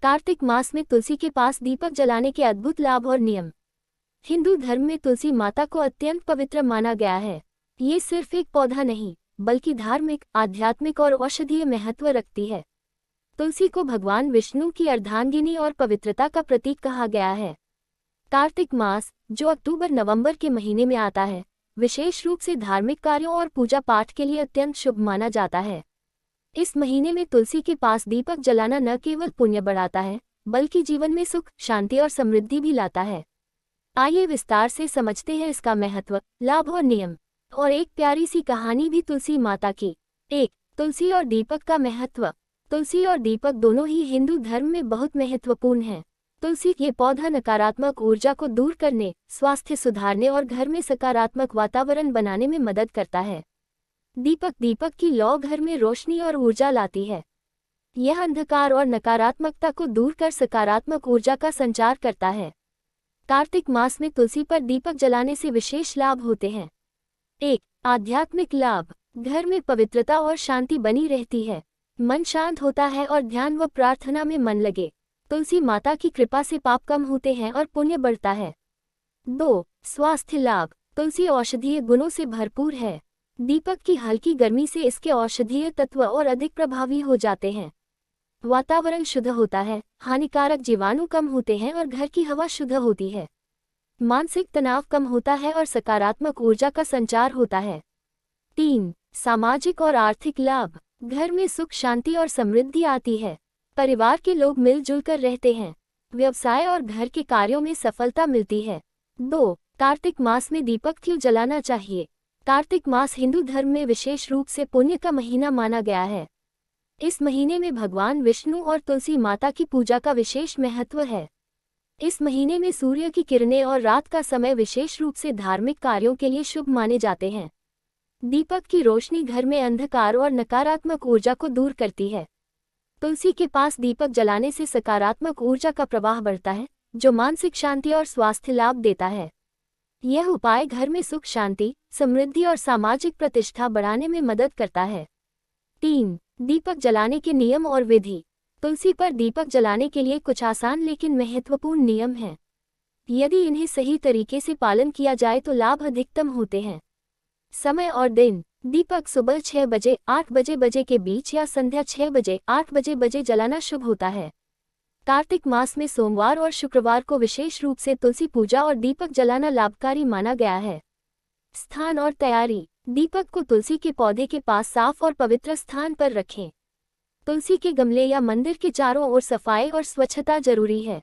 कार्तिक मास में तुलसी के पास दीपक जलाने के अद्भुत लाभ और नियम। हिंदू धर्म में तुलसी माता को अत्यंत पवित्र माना गया है। ये सिर्फ एक पौधा नहीं, बल्कि धार्मिक, आध्यात्मिक और औषधीय महत्व रखती है। तुलसी को भगवान विष्णु की अर्धांगिनी और पवित्रता का प्रतीक कहा गया है। कार्तिक मास, जो अक्टूबर-नवंबर के महीने में आता है, विशेष रूप से धार्मिक कार्यों और पूजा पाठ के लिए अत्यंत शुभ माना जाता है। इस महीने में तुलसी के पास दीपक जलाना न केवल पुण्य बढ़ाता है, बल्कि जीवन में सुख, शांति और समृद्धि भी लाता है। आइए विस्तार से समझते हैं इसका महत्व, लाभ और नियम। और एक प्यारी सी कहानी भी तुलसी माता की। 1. तुलसी और दीपक का महत्व। तुलसी और दीपक दोनों ही हिंदू धर्म में बहुत महत्वपूर्ण हैं। तुलसी ये पौधा नकारात्मक ऊर्जा को दूर करने, स्वास्थ्य सुधारने और घर में सकारात्मक वातावरण बनाने में मदद करता है। दीपक की लौ घर में रोशनी और ऊर्जा लाती है। यह अंधकार और नकारात्मकता को दूर कर सकारात्मक ऊर्जा का संचार करता है। कार्तिक मास में तुलसी पर दीपक जलाने से विशेष लाभ होते हैं। 1. आध्यात्मिक लाभ। घर में पवित्रता और शांति बनी रहती है। मन शांत होता है और ध्यान व प्रार्थना में मन लगे। तुलसी माता की कृपा से पाप कम होते हैं और पुण्य बढ़ता है। 2. स्वास्थ्य लाभ। तुलसी औषधीय गुणों से भरपूर है। दीपक की हल्की गर्मी से इसके औषधीय तत्व और अधिक प्रभावी हो जाते हैं। वातावरण शुद्ध होता है, हानिकारक जीवाणु कम होते हैं और घर की हवा शुद्ध होती है। मानसिक तनाव कम होता है और सकारात्मक ऊर्जा का संचार होता है। 3. सामाजिक और आर्थिक लाभ। घर में सुख, शांति और समृद्धि आती है। परिवार के लोग मिलजुल कर रहते हैं। व्यवसाय और घर के कार्यों में सफलता मिलती है। 2. कार्तिक मास में दीपक क्यों जलाना चाहिए। कार्तिक मास हिंदू धर्म में विशेष रूप से पुण्य का महीना माना गया है। इस महीने में भगवान विष्णु और तुलसी माता की पूजा का विशेष महत्व है। इस महीने में सूर्य की किरणें और रात का समय विशेष रूप से धार्मिक कार्यों के लिए शुभ माने जाते हैं। दीपक की रोशनी घर में अंधकार और नकारात्मक ऊर्जा को दूर करती है। तुलसी के पास दीपक जलाने से सकारात्मक ऊर्जा का प्रवाह बढ़ता है, जो मानसिक शांति और स्वास्थ्य लाभ देता है। यह उपाय घर में सुख, शांति, समृद्धि और सामाजिक प्रतिष्ठा बढ़ाने में मदद करता है। 3. दीपक जलाने के नियम और विधि। तुलसी पर दीपक जलाने के लिए कुछ आसान लेकिन महत्वपूर्ण नियम हैं। यदि इन्हें सही तरीके से पालन किया जाए तो लाभ अधिकतम होते हैं। समय और दिन। दीपक सुबह 6 बजे 8 बजे के बीच या संध्या 6 बजे 8 बजे जलाना शुभ होता है। कार्तिक मास में सोमवार और शुक्रवार को विशेष रूप से तुलसी पूजा और दीपक जलाना लाभकारी माना गया है। स्थान और तैयारी। दीपक को तुलसी के पौधे के पास साफ और पवित्र स्थान पर रखें। तुलसी के गमले या मंदिर के चारों ओर सफाई और स्वच्छता जरूरी है।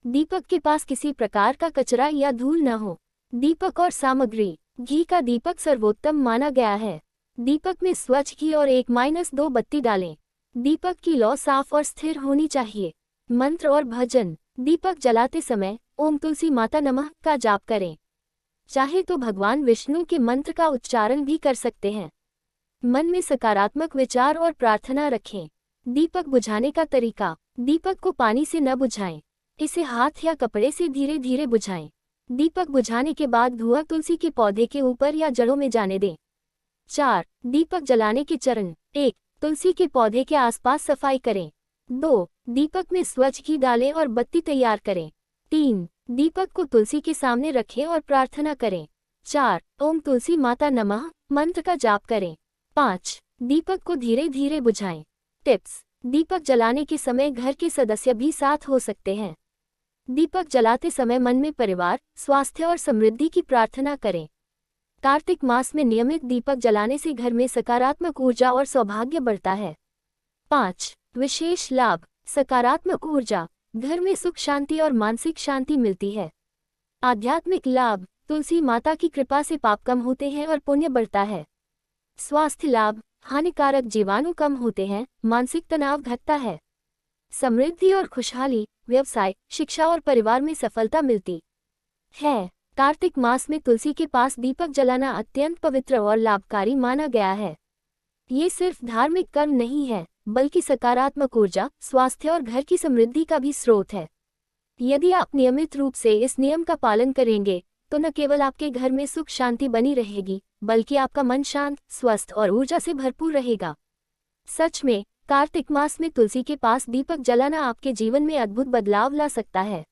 दीपक के पास किसी प्रकार का कचरा या धूल न हो। दीपक और सामग्री। घी का दीपक सर्वोत्तम माना गया है। दीपक में स्वच्छ घी और 1-2 बत्ती डालें। दीपक की लौ साफ और स्थिर होनी चाहिए। मंत्र और भजन। दीपक जलाते समय ओम तुलसी माता नमः का जाप करें। चाहे तो भगवान विष्णु के मंत्र का उच्चारण भी कर सकते हैं। मन में सकारात्मक विचार और प्रार्थना रखें। दीपक बुझाने का तरीका। दीपक को पानी से न बुझाएं। इसे हाथ या कपड़े से धीरे धीरे बुझाएं। दीपक बुझाने के बाद धुआं तुलसी के पौधे के ऊपर या जड़ों में जाने दें। 4. दीपक जलाने के चरण। 1. तुलसी के पौधे के आसपास सफाई करें। 2. दीपक में स्वच्छ घी डालें और बत्ती तैयार करें। 3. दीपक को तुलसी के सामने रखें और प्रार्थना करें। 4. ओम तुलसी माता नमः मंत्र का जाप करें। 5. दीपक को धीरे धीरे बुझाएं। टिप्स। दीपक जलाने के समय घर के सदस्य भी साथ हो सकते हैं। दीपक जलाते समय मन में परिवार, स्वास्थ्य और समृद्धि की प्रार्थना करें। कार्तिक मास में नियमित दीपक जलाने से घर में सकारात्मक ऊर्जा और सौभाग्य बढ़ता है। 5. विशेष लाभ। सकारात्मक ऊर्जा। घर में सुख, शांति और मानसिक शांति मिलती है। आध्यात्मिक लाभ। तुलसी माता की कृपा से पाप कम होते हैं और पुण्य बढ़ता है। स्वास्थ्य लाभ। हानिकारक जीवाणु कम होते हैं, मानसिक तनाव घटता है। समृद्धि और खुशहाली। व्यवसाय, शिक्षा और परिवार में सफलता मिलती है। कार्तिक मास में तुलसी के पास दीपक जलाना अत्यंत पवित्र और लाभकारी माना गया है। ये सिर्फ धार्मिक कर्म नहीं है, बल्कि सकारात्मक ऊर्जा, स्वास्थ्य और घर की समृद्धि का भी स्रोत है। यदि आप नियमित रूप से इस नियम का पालन करेंगे तो न केवल आपके घर में सुख शांति बनी रहेगी, बल्कि आपका मन शांत, स्वस्थ और ऊर्जा से भरपूर रहेगा। सच में कार्तिक मास में तुलसी के पास दीपक जलाना आपके जीवन में अद्भुत बदलाव ला सकता है।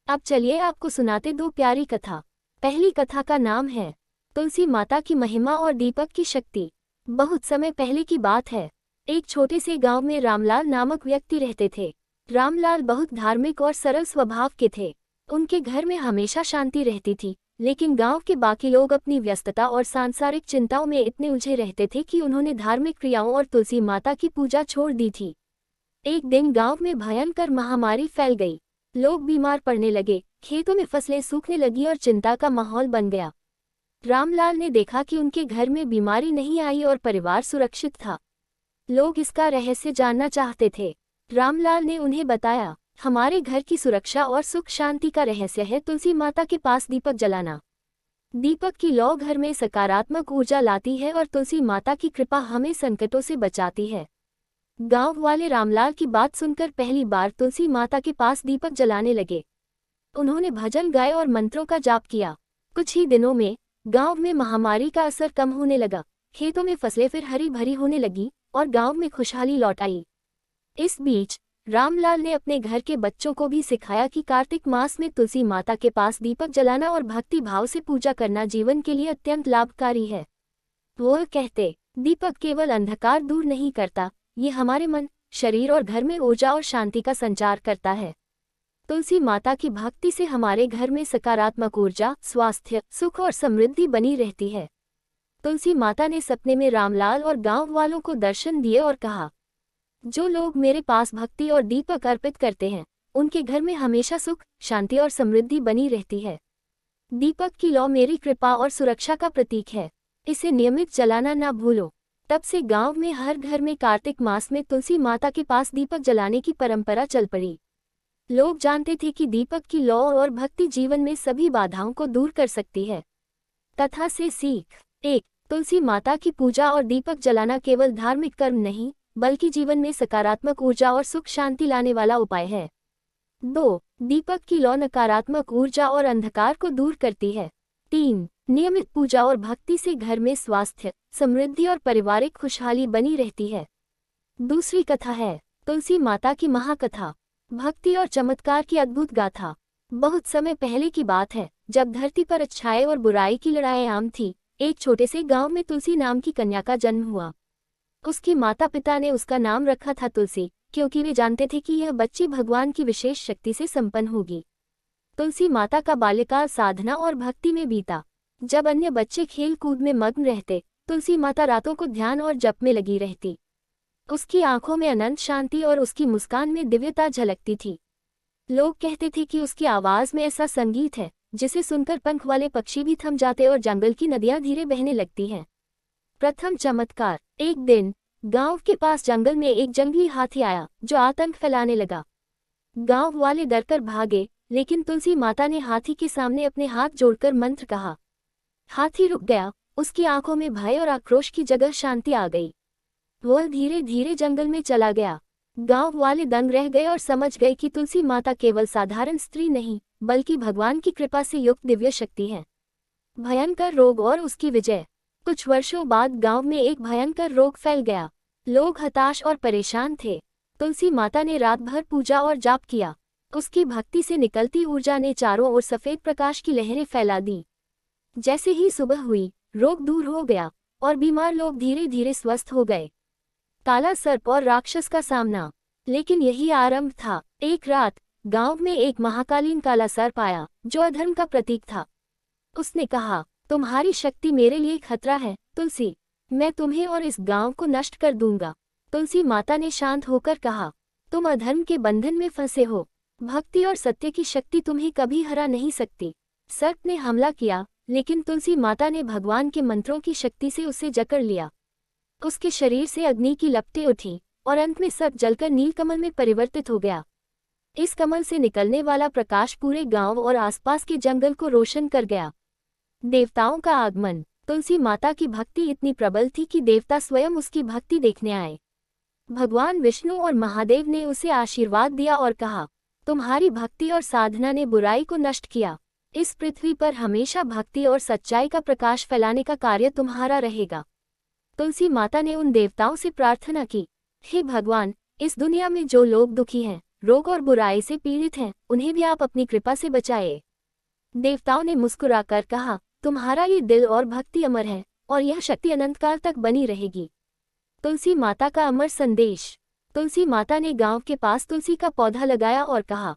अब चलिए आपको सुनाते दो प्यारी कथा। पहली कथा का नाम है तुलसी माता की महिमा और दीपक की शक्ति। बहुत समय पहले की बात है। एक छोटे से गांव में रामलाल नामक व्यक्ति रहते थे। रामलाल बहुत धार्मिक और सरल स्वभाव के थे। उनके घर में हमेशा शांति रहती थी, लेकिन गांव के बाकी लोग अपनी व्यस्तता और सांसारिक चिंताओं में इतने उलझे रहते थे कि उन्होंने धार्मिक क्रियाओं और तुलसी माता की पूजा छोड़ दी थी। एक दिन गांव में भयंकर महामारी फैल गई। लोग बीमार पड़ने लगे, खेतों में फसलें सूखने लगी और चिंता का माहौल बन गया। रामलाल ने देखा कि उनके घर में बीमारी नहीं आई और परिवार सुरक्षित था। लोग इसका रहस्य जानना चाहते थे। रामलाल ने उन्हें बताया, हमारे घर की सुरक्षा और सुख शांति का रहस्य है तुलसी माता के पास दीपक जलाना। दीपक की लौ घर में सकारात्मक ऊर्जा लाती है और तुलसी माता की कृपा हमें संकटों से बचाती है। गांव वाले रामलाल की बात सुनकर पहली बार तुलसी माता के पास दीपक जलाने लगे। उन्होंने भजन गाए और मंत्रों का जाप किया। कुछ ही दिनों में गांव में महामारी का असर कम होने लगा। खेतों में फसलें फिर हरी भरी होने लगी और गांव में खुशहाली लौट आई। इस बीच रामलाल ने अपने घर के बच्चों को भी सिखाया कि कार्तिक मास में तुलसी माता के पास दीपक जलाना और भक्ति भाव से पूजा करना जीवन के लिए अत्यंत लाभकारी है। वो कहते, दीपक केवल अंधकार दूर नहीं करता, ये हमारे मन, शरीर और घर में ऊर्जा और शांति का संचार करता है। तुलसी माता की भक्ति से हमारे घर में सकारात्मक ऊर्जा, स्वास्थ्य, सुख और समृद्धि बनी रहती है। तुलसी माता ने सपने में रामलाल और गांव वालों को दर्शन दिए और कहा, जो लोग मेरे पास भक्ति और दीपक अर्पित करते हैं, उनके घर में हमेशा सुख, शांति और समृद्धि बनी रहती है। दीपक की लौ मेरी कृपा और सुरक्षा का प्रतीक है। इसे नियमित जलाना ना भूलो। तब से गांव में हर घर में कार्तिक मास में तुलसी माता के पास दीपक जलाने की परंपरा चल पड़ी। लोग जानते थे कि दीपक की लौ और भक्ति जीवन में सभी बाधाओं को दूर कर सकती है। कथा से सीख। 1. तुलसी माता की पूजा और दीपक जलाना केवल धार्मिक कर्म नहीं, बल्कि जीवन में सकारात्मक ऊर्जा और सुख शांति लाने वाला उपाय है। 2. दीपक की लौ नकारात्मक ऊर्जा और अंधकार को दूर करती है। 3. नियमित पूजा और भक्ति से घर में स्वास्थ्य, समृद्धि और पारिवारिक खुशहाली बनी रहती है। दूसरी कथा है तुलसी माता की महाकथा, भक्ति और चमत्कार की अद्भुत गाथा। बहुत समय पहले की बात है, जब धरती पर अच्छाई और बुराई की लड़ाई आम थी। एक छोटे से गांव में तुलसी नाम की कन्या का जन्म हुआ। उसके माता पिता ने उसका नाम रखा था तुलसी, क्योंकि वे जानते थे कि यह बच्ची भगवान की विशेष शक्ति से संपन्न होगी। तुलसी माता का बाल्यकाल साधना और भक्ति में बीता। जब अन्य बच्चे खेल कूद में मग्न रहते, तुलसी माता रातों को ध्यान और जप में लगी रहती। उसकी आंखों में अनंत शांति और उसकी मुस्कान में दिव्यता झलकती थी। लोग कहते थे कि उसकी आवाज में ऐसा संगीत है जिसे सुनकर पंख वाले पक्षी भी थम जाते और जंगल की नदियां धीरे बहने लगती हैं। प्रथम चमत्कार। एक दिन गांव के पास जंगल में एक जंगली हाथी आया जो आतंक फैलाने लगा। गांव वाले डरकर भागे, लेकिन तुलसी माता ने हाथी के सामने अपने हाथ जोड़कर मंत्र कहा। हाथी रुक गया। उसकी आंखों में भय और आक्रोश की जगह शांति आ गई। वह धीरे धीरे जंगल में चला गया। गांव वाले दंग रह गए और समझ गए कि तुलसी माता केवल साधारण स्त्री नहीं, बल्कि भगवान की कृपा से युक्त दिव्य शक्ति है। भयंकर रोग और उसकी विजय। कुछ वर्षों बाद गांव में एक भयंकर रोग फैल गया। लोग हताश और परेशान थे। तुलसी माता ने रात भर पूजा और जाप किया। उसकी भक्ति से निकलती ऊर्जा ने चारों ओर सफेद प्रकाश की लहरें फैला दी। जैसे ही सुबह हुई, रोग दूर हो गया और बीमार लोग धीरे धीरे स्वस्थ हो गए। काला सर्प और राक्षस का सामना। लेकिन यही आरंभ था। एक रात गांव में एक महाकालीन काला सर्प आया जो अधर्म का प्रतीक था। उसने कहा, तुम्हारी शक्ति मेरे लिए खतरा है तुलसी, मैं तुम्हें और इस गांव को नष्ट कर दूंगा। तुलसी माता ने शांत होकर कहा, तुम अधर्म के बंधन में फंसे हो, भक्ति और सत्य की शक्ति तुम्हें कभी हरा नहीं सकती। सर्प ने हमला किया, लेकिन तुलसी माता ने भगवान के मंत्रों की शक्ति से उसे जकड़ लिया। उसके शरीर से अग्नि की लपटें उठी और अंत में सर्प जलकर नीलकमल में परिवर्तित हो गया। इस कमल से निकलने वाला प्रकाश पूरे गांव और आसपास के जंगल को रोशन कर गया। देवताओं का आगमन। तुलसी माता की भक्ति इतनी प्रबल थी कि देवता स्वयं उसकी भक्ति देखने आए। भगवान विष्णु और महादेव ने उसे आशीर्वाद दिया और कहा, तुम्हारी भक्ति और साधना ने बुराई को नष्ट किया। इस पृथ्वी पर हमेशा भक्ति और सच्चाई का प्रकाश फैलाने का कार्य तुम्हारा रहेगा। तुलसी माता ने उन देवताओं से प्रार्थना की, हे भगवान, इस दुनिया में जो लोग दुखी हैं, रोग और बुराई से पीड़ित हैं, उन्हें भी आप अपनी कृपा से बचाए। देवताओं ने मुस्कुराकर कहा, तुम्हारा ये दिल और भक्ति अमर है, और यह शक्ति अनंतकाल तक बनी रहेगी। तुलसी माता का अमर संदेश। तुलसी माता ने गांव के पास तुलसी का पौधा लगाया और कहा,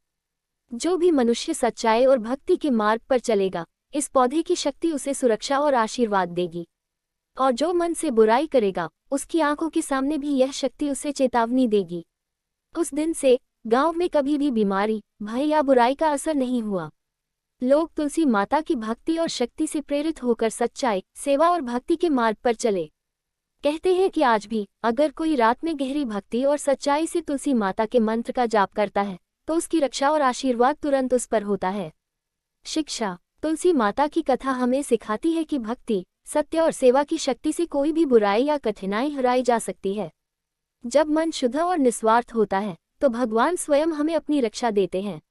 जो भी मनुष्य सच्चाई और भक्ति के मार्ग पर चलेगा, इस पौधे की शक्ति उसे सुरक्षा और आशीर्वाद देगी। और जो मन से बुराई करेगा, उसकी आंखों के सामने भी यह शक्ति उसे चेतावनी देगी। उस दिन से गांव में कभी भी बीमारी, भय या बुराई का असर नहीं हुआ। लोग तुलसी माता की भक्ति और शक्ति से प्रेरित होकर सच्चाई, सेवा और भक्ति के मार्ग पर चले। कहते हैं कि आज भी अगर कोई रात में गहरी भक्ति और सच्चाई से तुलसी माता के मंत्र का जाप करता है, तो उसकी रक्षा और आशीर्वाद तुरंत उस पर होता है। शिक्षा। तुलसी माता की कथा हमें सिखाती है कि भक्ति, सत्य और सेवा की शक्ति से कोई भी बुराई या कठिनाई हराई जा सकती है। जब मन शुद्ध और निस्वार्थ होता है, तो भगवान स्वयं हमें अपनी रक्षा देते हैं।